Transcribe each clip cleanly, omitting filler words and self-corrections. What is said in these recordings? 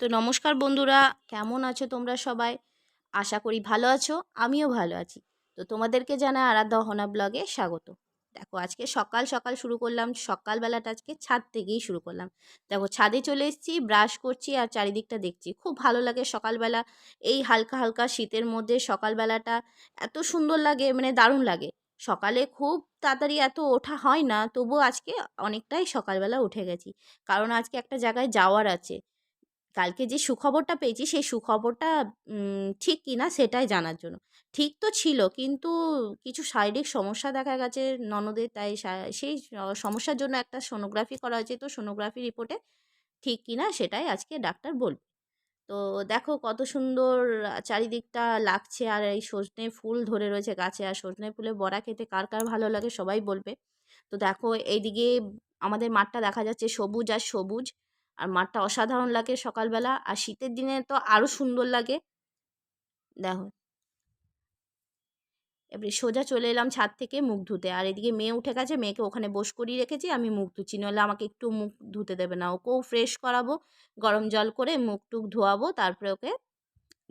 তো নমস্কার বন্ধুরা, কেমন আছো তোমরা সবাই? আশা করি ভালো আছো, আমিও ভালো আছি। তো তোমাদেরকে জানাই আরাধ্যা অহনা ব্লগে স্বাগত। দেখো আজকে সকাল সকাল শুরু করলাম, সকালবেলাটা আজকে ছাদ থেকেই শুরু করলাম। দেখো ছাদে চলে এসেছি, ব্রাশ করছি আর চারিদিকটা দেখছি। খুব ভালো লাগে সকালবেলা, এই হালকা হালকা শীতের মধ্যে সকালবেলাটা এত সুন্দর লাগে, মানে দারুণ লাগে। সকালে খুব তাড়াতাড়ি এত ওঠা হয় না, তবুও আজকে অনেকটাই সকালবেলা উঠে গেছি। কারণ আজকে একটা জায়গায় যাওয়ার আছে। কালকে যে সুখবরটা পেয়েছি সেই সুখবরটা ঠিক কিনা সেটাই জানার জন্য। ঠিক তো ছিল, কিন্তু কিছু শারীরিক সমস্যা দেখা গেছে ননদের, তাই সেই সমস্যার জন্য একটা সোনোগ্রাফি করা হয়েছে। তো সোনোগ্রাফি রিপোর্টে ঠিক কিনা সেটাই আজকে ডাক্তার বলবে। তো দেখো কত সুন্দর চারিদিকটা লাগছে, আর এই সজনে ফুল ধরে রয়েছে গাছে। আর সজনে ফুলের বড়া খেতে কার কার ভালো লাগে সবাই বলবে। তো দেখো এইদিকে আমাদের মাঠটা দেখা যাচ্ছে সবুজ আর সবুজ, আর মাঠটা অসাধারণ লাগে সকালবেলা। আর শীতের দিনে তো আরও সুন্দর লাগে। দেখো এবারে সোজা চলে এলাম ছাদ থেকে মুখ ধুতে, আর এদিকে মেয়ে উঠে গেছে, মেয়েকে ওখানে বস করিয়ে রেখেছি, আমি মুখ ধুচ্ছি। নইলে আমাকে একটু মুখ ধুতে দেবে না, ওকেও ফ্রেশ করাবো, গরম জল করে মুখ টুক ধোয়াবো, তারপরে ওকে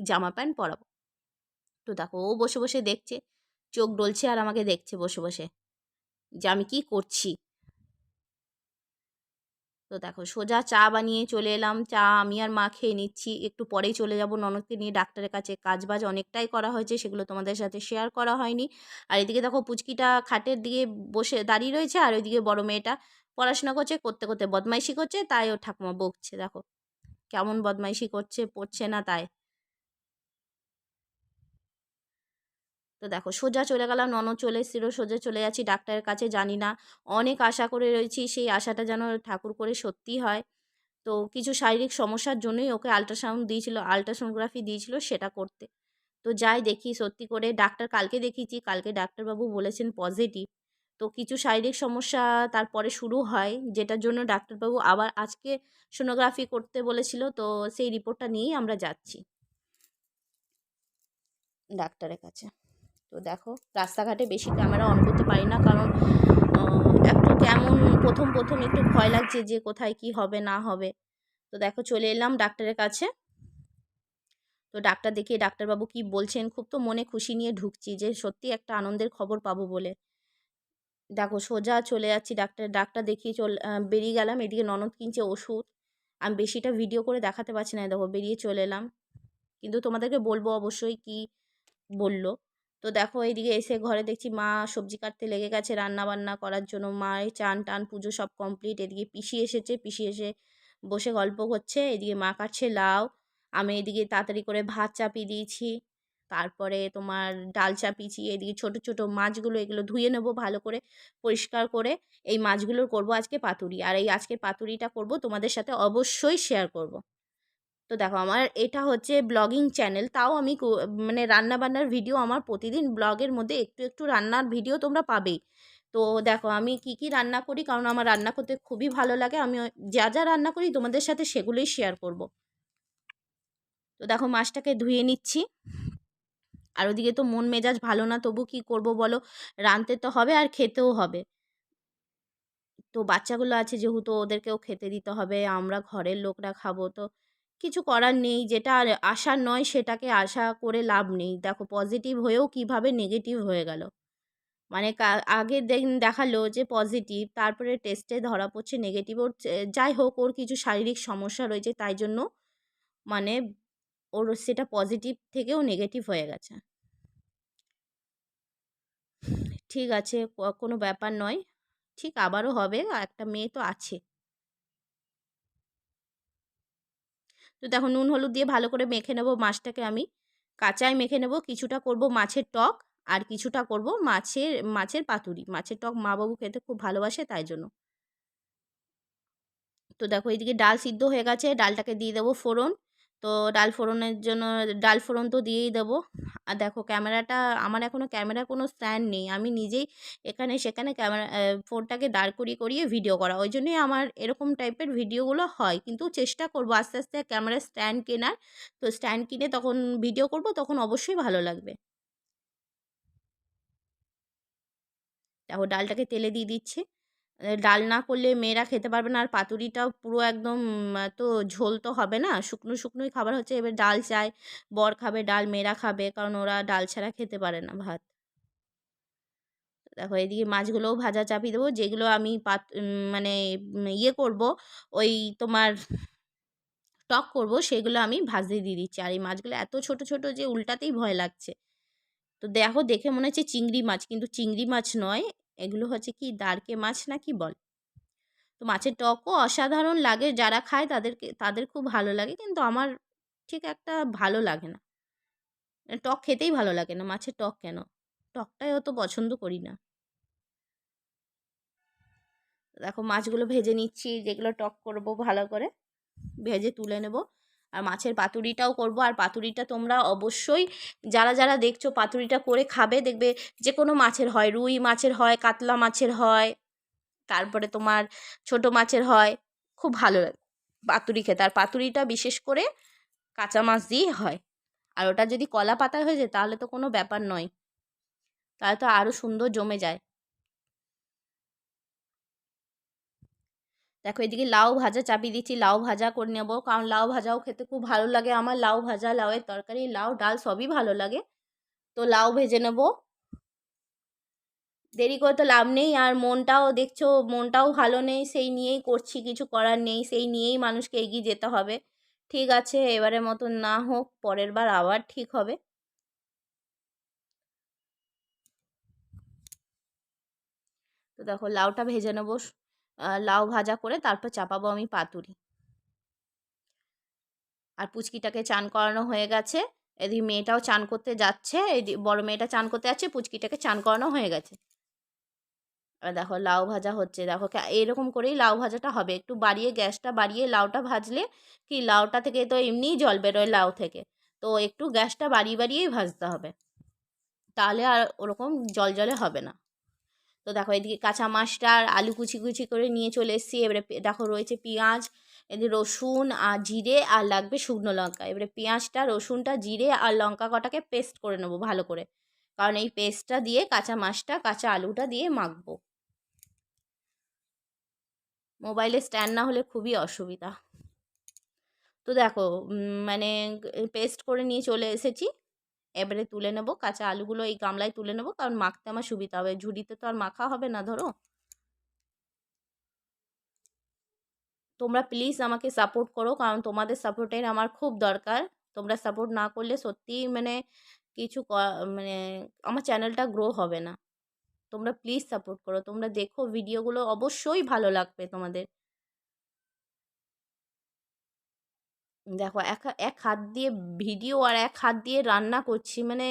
জামা প্যান্ট পরাবো। তো দেখো ও বসে বসে দেখছে, চোখ ডলছে আর আমাকে দেখছে বসে বসে যে আমি কি করছি। তো দেখো সোজা চা বানিয়ে চলে এলাম, চা আমি আর মা খেয়ে নিচ্ছি। একটু পরেই চলে যাব ননদকে নিয়ে ডাক্তারের কাছে। কাজবাজ অনেকটাই করা হয়েছে, সেগুলো তোমাদের সাথে শেয়ার করা হয়নি। আর এদিকে দেখো পুচকিটা খাটের দিকে বসে দাঁড়িয়ে রয়েছে, আর ওইদিকে বড় মেয়েটা পড়াশোনা করছে, করতে করতে বদমাইশি করছে, তাই ও ঠাকুমা বকছে। দেখো কেমন বদমাইশি করছে, পড়ছে না তাই। তো দেখো সোজা চলে গেলাম, ননদ চলে এসেছিলো, সোজা চলে যাচ্ছি ডাক্তারের কাছে। জানি না, অনেক আশা করে রয়েছি, সেই আশাটা যেন ঠাকুর করে সত্যি হয়। তো কিছু শারীরিক সমস্যার জন্যই ওকে আল্ট্রাসাউন্ড দিয়েছিল, আল্ট্রাসোনোগ্রাফি দিয়েছিল সেটা করতে। তো যাই দেখি সত্যি করে, ডাক্তার কালকে দেখিয়েছি, কালকে ডাক্তারবাবু বলেছেন পজিটিভ। তো কিছু শারীরিক সমস্যা তারপরে শুরু হয়, যেটার জন্য ডাক্তারবাবু আবার আজকে সোনোগ্রাফি করতে বলেছিল। তো সেই রিপোর্টটা নিয়েই আমরা যাচ্ছি ডাক্তারের কাছে। তো দেখো রাস্তাঘাটে বেশি ক্যামেরা অন করতে পারি না, কারণ একটু কেমন প্রথম প্রথম একটু ভয় লাগছে যে কোথায় কি হবে না হবে। তো দেখো চলে এলাম ডাক্তারের কাছে। তো ডাক্তার দেখিয়ে ডাক্তারবাবু কি বলছেন, খুব তো মনে খুশি নিয়ে ঢুকছি যে সত্যি একটা আনন্দের খবর পাবো বলে। দেখো সোজা চলে যাচ্ছি ডাক্তার দেখিয়ে বেরিয়ে গেলাম। এদিকে ননদ কিনছে ওষুধ, আমি বেশিটা ভিডিও করে দেখাতে পারছি না। দেখো বেরিয়ে চলে এলাম, কিন্তু তোমাদেরকে বলবো অবশ্যই কি বলল। তো দেখো এইদিকে এসে ঘরে দেখছি মা সবজি কাটতে লেগে গেছে রান্না বান্না করার জন্য। মায়ের চান টান পুজো সব কমপ্লিট। এদিকে পিসি এসেছে, পিসি এসে বসে গল্প করছে। এদিকে মা কাটছে লাউ, আমি এদিকে তাড়াতাড়ি করে ভাত চাপিয়ে দিয়েছি। তারপরে তোমার ডাল চাপিয়েছি। এদিকে ছোট ছোট মাছগুলো এগুলো ধুয়ে নেবো ভালো করে, পরিষ্কার করে। এই মাছগুলোর করব আজকে পাতুরি, আর এই আজকের পাতুরিটা করব তোমাদের সাথে অবশ্যই শেয়ার করব। তো দেখো আমার এটা হচ্ছে ব্লগিং চ্যানেল, তাও আমি মানে রান্নাবান্নার ভিডিও আমার প্রতিদিন ব্লগের মধ্যে একটু একটু রান্নার ভিডিও তোমরা পাবেই। তো দেখো আমি কি কি রান্না করি, কারণ আমার রান্না করতে খুবই ভালো লাগে। আমি যা যা রান্না করি তোমাদের সাথে সেগুলোই শেয়ার করব। তো দেখো মাছটাকে ধুয়ে নিচ্ছি, আর ওদিকে তো মন মেজাজ ভালো না, তবু কি করব বলো, রাঁধতে তো হবে আর খেতেও হবে। তো বাচ্চাগুলো আছে যেহেতু, ওদেরকেও খেতে দিতে হবে, আমরা ঘরের লোকরা খাবো। তো কিছু করার নেই, যেটা আর আশার নয় সেটাকে আশা করে লাভ নেই। দেখো পজিটিভ হয়েও কিভাবে নেগেটিভ হয়ে গেল। মানে আগে দেখালো যে পজিটিভ, তারপরে টেস্টে ধরা পড়ছে নেগেটিভ। ওর যাই হোক, ওর কিছু শারীরিক সমস্যা রয়েছে, তাই জন্য মানে ওর সেটা পজিটিভ থেকেও নেগেটিভ হয়ে গেছে। ঠিক আছে, কোনো ব্যাপার নয়, ঠিক আবারও হবে, একটা মেয়ে তো আছে। তো দেখো নুন হলুদ দিয়ে ভালো করে মেখে নেব মাছটাকে। আমি কাঁচাই মেখে নেব, কিছুটা করব মাছের টক, আর কিছুটা করব মাছের পাতুরি। মাছের টক মা বাবু খেতে খুব ভালোবাসে, তাই জন্য। তো দেখো এইদিকে ডাল সিদ্ধ হয়ে গেছে, ডালটাকে দিয়ে দেবো ফোড়ন। তো ডাল ফোড়নের জন্য ডাল ফোড়ন তো দিয়েই দেবো। আর দেখো ক্যামেরাটা আমার এখনও ক্যামেরা কোনো স্ট্যান্ড নেই, আমি নিজেই এখানে সেখানে ক্যামেরা ফোনটাকে দাঁড় করিয়ে করিয়ে ভিডিও করা, ওই জন্যই আমার এরকম টাইপের ভিডিওগুলো হয়। কিন্তু চেষ্টা করবো আস্তে আস্তে ক্যামেরা স্ট্যান্ড কেনার। তো স্ট্যান্ড কিনে তখন ভিডিও করব, তখন অবশ্যই ভালো লাগবে। দেখো ডালটাকে তেলে দিয়ে দিচ্ছি। ডাল না করলে মেয়েরা খেতে পারবে না, আর পাতুরিটাও পুরো একদম তো ঝোল তো হবে না, শুকনো শুকনোই খাবার হচ্ছে। এবার ডাল চাই, বর খাবে ডাল, মেয়েরা খাবে, কারণ ওরা ডাল ছাড়া খেতে পারে না ভাত। দেখো এদিকে মাছগুলোও ভাজা চাপিয়ে দেবো, যেগুলো আমি মানে ইয়ে করব, ওই তোমার টক করব, সেগুলো আমি ভাজতে দিয়ে দিচ্ছি। আর এই মাছগুলো এত ছোট ছোট যে উল্টাতেই ভয় লাগছে। তো দেখো দেখে মনে হচ্ছে চিংড়ি মাছ, কিন্তু চিংড়ি মাছ নয়, এগুলো হচ্ছে কি দাঁড়কে মাছ না কি বল। তো মাছের টকও অসাধারণ লাগে, যারা খায় তাদের খুব ভালো লাগে, কিন্তু আমার ঠিক একটা ভালো লাগে না। টক খেতেই ভালো লাগে না, মাছের টক কেন, টকটাই অত পছন্দ করি না। দেখো মাছগুলো ভেজে নিচ্ছি, যেগুলো টক করব ভালো করে ভেজে তুলে নেব। আর মাছের পাতুরিটাও করব। আর পাতুরিটা তোমরা অবশ্যই যারা যারা দেখছো পাতুরিটা করে খাবে, দেখবে যে কোনো মাছের হয়, রুই মাছের হয়, কাতলা মাছের হয়, তারপরে তোমার ছোট মাছের হয়, খুব ভালো লাগে পাতুরি খেতে। আর পাতুরিটা বিশেষ করে কাঁচা মাছ দিয়ে হয়। আর ওটা যদি কলা পাতায় হয়ে যায় তাহলে তো কোনো ব্যাপার নয়, তাহলে তো আরও সুন্দর জমে যায়। দেখো এদিকে লাউ ভাজা চাপিয়ে দিচ্ছি, লাউ ভাজা করে নেব, কারণ লাউ ভাজাও খেতে খুব ভালো লাগে আমার। লাউ ভাজা, লাউয়ের তরকারি, লাউ ডাল সবই ভালো লাগে। তো লাউ ভেজে নেব, দেরি করে তো লাভ নেই। আর মনটাও দেখছো, মনটাও ভালো নেই, সেই নিয়েই করছি, কিছু করার নেই, সেই নিয়েই মানুষকে এগিয়ে যেতে হবে। ঠিক আছে, এবারের মতো না হোক, পরের বার আবার ঠিক হবে। তো দেখো লাউটা ভেজে নেবো, লাউ ভাজা করে তারপর চাপাবো আমি পাতুরি। আর পুচকিটাকে চান করানো হয়ে গেছে, এদিকে মেয়েটাও চান করতে যাচ্ছে, বড় মেয়েটা চান করতে যাচ্ছে, পুচকিটাকে চান করানো হয়ে গেছে। আর দেখো লাউ ভাজা হচ্ছে, দেখো এরকম করেই লাউ ভাজাটা হবে, একটু বাড়িয়ে গ্যাসটা বাড়িয়ে লাউটা ভাজলে কি, লাউটা থেকে তো এমনিই জল বেরোয় লাউ থেকে, তো একটু গ্যাসটা বাড়িয়ে বাড়িয়েই ভাজতে হবে, তাহলে আর ওরকম জল জলে হবে না। তো দেখো এদিকে কাঁচা মাছটা আর আলু কুচি কুচি করে নিয়ে চলে এসেছি। এবারে দেখো রয়েছে পেঁয়াজ, এদিকে রসুন আর জিরে, আর লাগবে শুকনো লঙ্কা। এবারে পেঁয়াজটা, রসুনটা, জিরে আর লঙ্কা কটাকে পেস্ট করে নেবো ভালো করে, কারণ এই পেস্টটা দিয়ে কাঁচা মাছটা, কাঁচা আলুটা দিয়ে মাখবো। মোবাইলে স্ট্যান্ড না হলে খুবই অসুবিধা। তো দেখো মানে পেস্ট করে নিয়ে চলে এসেছি। এবারে তুলে নেব কাঁচা আলুগুলো, এই গামলায় তুলে নেব, কারণ মাখতে আমার সুবিধা হবে, ঝুড়িতে তো আর মাখা হবে না ধরো। তোমরা প্লিজ আমাকে সাপোর্ট করো, কারণ তোমাদের সাপোর্টের আমার খুব দরকার। তোমরা সাপোর্ট না করলে সত্যিই মানে কিছু মানে আমার চ্যানেলটা গ্রো হবে না। তোমরা প্লিজ সাপোর্ট করো, তোমরা দেখো ভিডিওগুলো, অবশ্যই ভালো লাগবে তোমাদের। দেখো এক এক হাত দিয়ে ভিডিও আর এক হাত দিয়ে রান্না করছি, মানে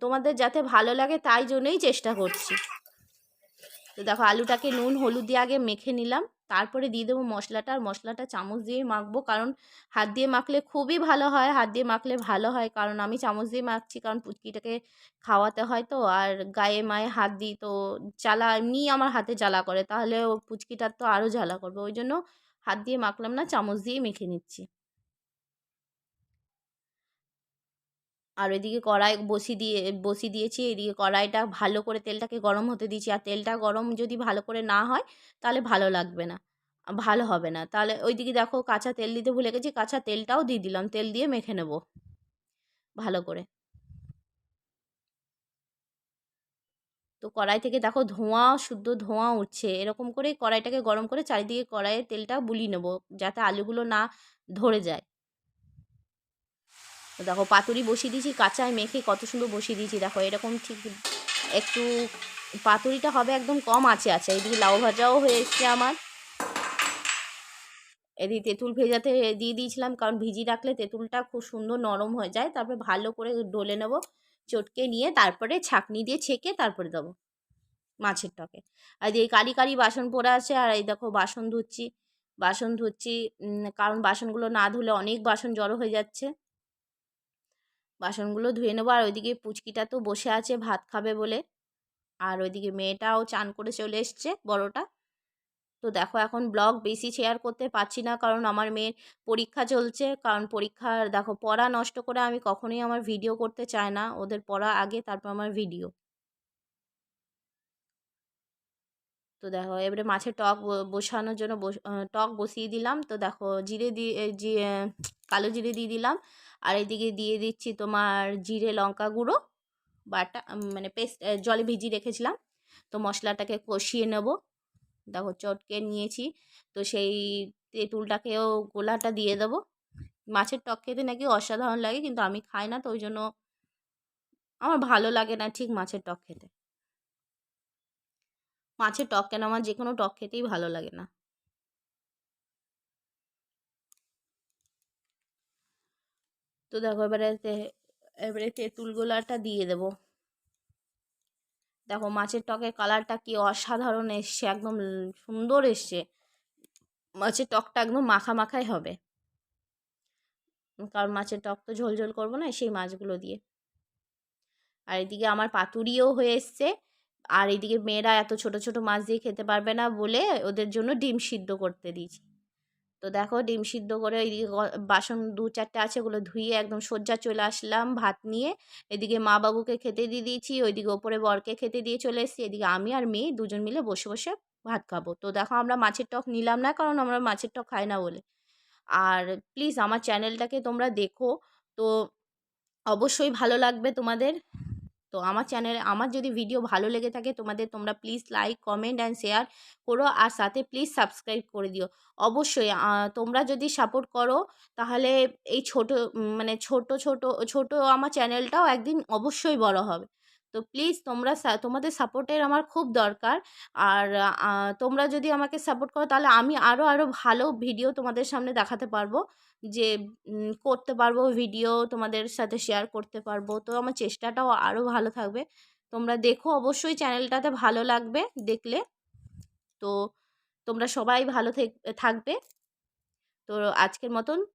তোমাদের যাতে ভালো লাগে তাই জন্যই চেষ্টা করছি। তো দেখো আলুটাকে নুন হলুদ দিয়ে আগে মেখে নিলাম, তারপরে দিয়ে দেবো মশলাটা। আর মশলাটা চামচ দিয়েই মাখবো, কারণ হাত দিয়ে মাখলে খুবই ভালো হয়, হাত দিয়ে মাখলে ভালো হয়, কারণ আমি চামচ দিয়ে মাখছি, কারণ পুচকিটাকে খাওয়াতে হয় তো, আর গায়ে মায়ে হাত দিই তো জ্বালা, এমনিই আমার হাতে জ্বালা করে, তাহলে ও পুচকিটার তো আরও জ্বালা করবে, ওই জন্য হাত দিয়ে মাখলাম না, চামচ দিয়েই মেখে নিচ্ছি। আর ওইদিকে কড়াই বসিয়ে দিয়েছি, এদিকে কড়াইটা ভালো করে তেলটাকে গরম হতে দিয়েছি। আর তেলটা গরম যদি ভালো করে না হয় তাহলে ভালো লাগবে না, ভালো হবে না। তাহলে ওইদিকে দেখো কাঁচা তেল দিতে ভুলে গেছি, কাঁচা তেলটাও দিয়ে দিলাম, তেল দিয়ে মেখে নেব ভালো করে। তো কড়াই থেকে দেখো ধোঁয়া, শুদ্ধ ধোঁয়া উঠছে, এরকম করে কড়াইটাকে গরম করে চারিদিকে কড়াইয়ের তেলটা বুলিয়ে নেব, যাতে আলুগুলো না ধরে যায়। তো দেখো পাতুরি বসিয়ে দিয়েছি, কাঁচায় মেখে কত সুন্দর বসিয়ে দিয়েছি, দেখো এরকম ঠিক একটু পাতুরিটা হবে একদম কম আঁচে আছে। এদিকে লাউ ভাজাও হয়ে এসছে আমার, এদিকে তেঁতুল ভেজাতে দিয়ে দিয়েছিলাম, কারণ ভিজিয়ে রাখলে তেঁতুলটা খুব সুন্দর নরম হয়ে যায়, তারপরে ভালো করে ডলে নেব, চটকে নিয়ে তারপরে ছাঁকনি দিয়ে ছেঁকে তারপরে দেবো মাছের টকে। আর এই কারি কারি বাসন পড়ে আছে, আর এই দেখো বাসন ধুচ্ছি, কারণ বাসনগুলো না ধুলে অনেক বাসন জড়ো হয়ে যাচ্ছে, বাসনগুলো ধুয়ে নেবো। আর ওইদিকে পুচকিটা তো বসে আছে ভাত খাবে বলে, আর ওইদিকে মেয়েটাও চান করে চলে এসছে বড়টা। তো দেখো এখন ব্লগ বেশি শেয়ার করতে পারছি না, কারণ আমার মেয়ের পরীক্ষা চলছে, কারণ পরীক্ষার দেখো পড়া নষ্ট করে আমি কখনোই আমার ভিডিও করতে চাই না, ওদের পড়া আগে তারপর আমার ভিডিও। তো দেখো এবারে মাছের টক বসানোর জন্য টক বসিয়ে দিলাম। তো দেখো জিরে দিয়ে কালো জিরে দিয়ে দিলাম। আর এদিকে দিয়ে দিচ্ছি তোমার জিরে লঙ্কা গুঁড়ো বাটা, মানে পেস্ট, জলে ভিজিয়ে রেখেছিলাম। তো মশলাটাকে কষিয়ে নেব। দেখো চটকে নিয়েছি। তো সেই তেঁতুলটাকেও গোলাটা দিয়ে দেবো। মাছের টক খেতে নাকি অসাধারণ লাগে, কিন্তু আমি খাই না, তো ওই জন্য আমার ভালো লাগে না ঠিক মাছের টক খেতে। মাছের টক কেন, আমার যে কোনো টক খেতেই ভালো লাগে না। তো দেখো এবারে তেঁতুল গোলাটা দিয়ে দেবো। দেখো মাছের টকের কালারটা কি অসাধারণ এসছে, একদম সুন্দর এসছে। মাছের টকটা একদম মাখা মাখাই হবে, কারণ মাছের টক তো ঝোল ঝোল করবো না সেই মাছগুলো দিয়ে। আর এদিকে আমার পাতুরিও হয়ে এসছে। আর এদিকে মেয়েরা এত ছোট ছোট মাছ দিয়ে খেতে পারবে না বলে ওদের জন্য ডিম সিদ্ধ করতে দিয়েছি। তো দেখো ডিম সিদ্ধ করে এইদিকে বাসন 2-4টে আছে, ওগুলো ধুয়ে একদম সজ্জা চলে আসলাম ভাত নিয়ে। এদিকে মা বাবুকে খেতে দিয়ে দিয়েছি, ওইদিকে ওপরে বরকে খেতে দিয়ে চলে এসেছি। এদিকে আমি আর মেয়ে দুজন মিলে বসে বসে ভাত খাবো। তো দেখো আমরা মাছের টক নিলাম না, কারণ আমরা মাছের টক খাই না বলে। আর প্লিজ আমার চ্যানেলটাকে তোমরা দেখো, তো অবশ্যই ভালো লাগবে তোমাদের। তো আমার চ্যানেলে আমার যদি ভিডিও ভালো লেগে থাকে তোমাদের, তোমরা please like comment and share করো, আর সাথে প্লিজ সাবস্ক্রাইব করে দিও। অবশ্যই তোমরা যদি সাপোর্ট করো তাহলে এই মানে ছোট আমার চ্যানেলটাও একদিন অবশ্যই বড় হবে। তো প্লিজ তোমাদের সাপোর্টের আমার খুব দরকার। আর তোমরা যদি আমাকে সাপোর্ট করো তাহলে আমি আরও ভালো ভিডিও তোমাদের সামনে দেখাতে পারবো, যে করতে পারবো ভিডিও তোমাদের সাথে শেয়ার করতে পারবো। তো আমার চেষ্টাটাও আরও ভালো থাকবে। তোমরা দেখো, অবশ্যই চ্যানেলটাতে ভালো লাগবে দেখলে। তো তোমরা সবাই ভালো থাকবে। তো আজকের মতন